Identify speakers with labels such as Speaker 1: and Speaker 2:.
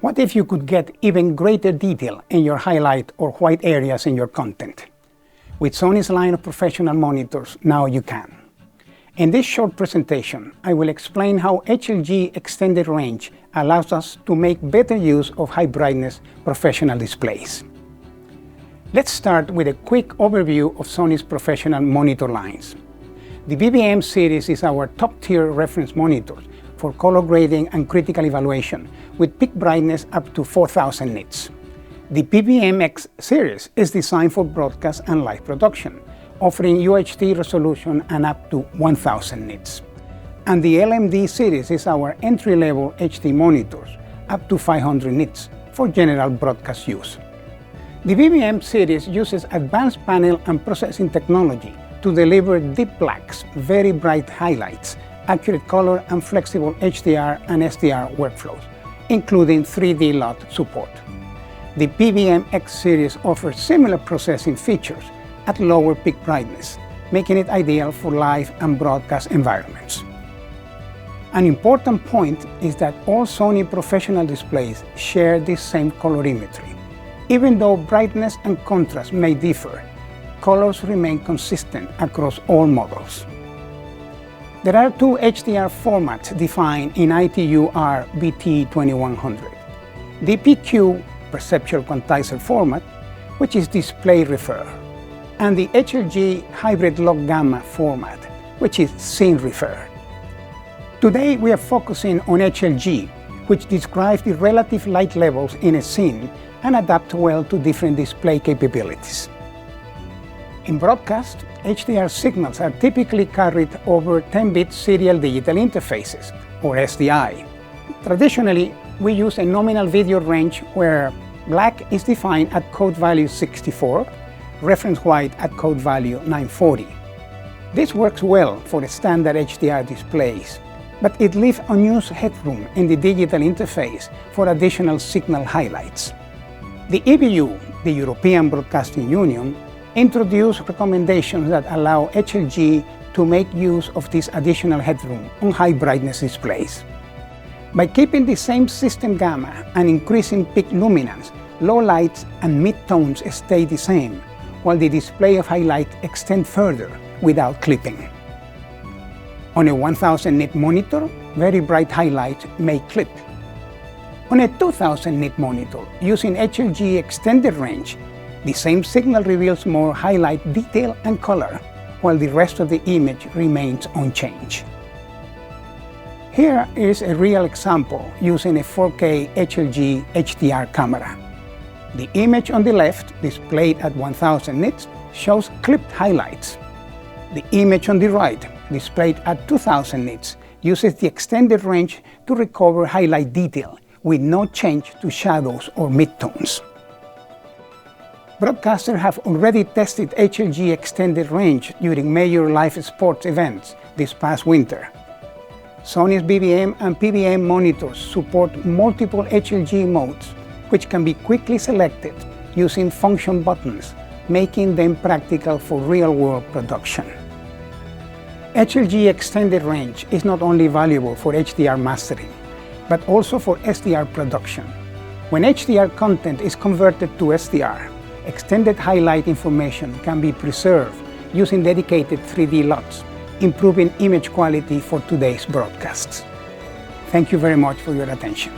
Speaker 1: What if you could get even greater detail in your highlight or white areas in your content? With Sony's line of professional monitors, now you can. In this short presentation, I will explain how HLG Extended Range allows us to make better use of high brightness professional displays. Let's start with a quick overview of Sony's professional monitor lines. The BBM series is our top-tier reference monitor for color grading and critical evaluation with peak brightness up to 4000 nits. The BBM-X series is designed for broadcast and live production, offering UHD resolution and up to 1000 nits. And the LMD series is our entry-level HD monitors, up to 500 nits, for general broadcast use. The BBM series uses advanced panel and processing technology to deliver deep blacks, very bright highlights, accurate color and flexible HDR and SDR workflows, including 3D LUT support. The BBM-X series offers similar processing features at lower peak brightness, making it ideal for live and broadcast environments. An important point is that all Sony professional displays share this same colorimetry. Even though brightness and contrast may differ, colors remain consistent across all models. There are two HDR formats defined in ITU-R BT2100. The PQ Perceptual Quantizer format, which is display refer, and the HLG Hybrid Log Gamma format, which is scene refer. Today we are focusing on HLG, which describes the relative light levels in a scene and adapt well to different display capabilities. In broadcast, HDR signals are typically carried over 10-bit serial digital interfaces, or SDI. Traditionally, we use a nominal video range where black is defined at code value 64, reference white at code value 940. This works well for the standard HDR displays, but it leaves unused headroom in the digital interface for additional signal highlights. The EBU, the European Broadcasting Union, introduced recommendations that allow HLG to make use of this additional headroom on high brightness displays. By keeping the same system gamma and increasing peak luminance, low lights and mid-tones stay the same, while the display of highlight extends further without clipping. On a 1000 nit monitor, very bright highlights may clip. On a 2000 nit monitor, using HLG Extended Range, the same signal reveals more highlight detail and color, while the rest of the image remains unchanged. Here is a real example using a 4K HLG HDR camera. The image on the left, displayed at 1000 nits, shows clipped highlights. The image on the right, displayed at 2000 nits, uses the extended range to recover highlight detail with no change to shadows or midtones. Broadcasters have already tested HLG Extended Range during major live sports events this past winter. Sony's BBM and PBM monitors support multiple HLG modes, which can be quickly selected using function buttons, making them practical for real-world production. HLG Extended Range is not only valuable for HDR mastering, but also for SDR production. When HDR content is converted to SDR, extended highlight information can be preserved using dedicated 3D LUTs, improving image quality for today's broadcasts. Thank you very much for your attention.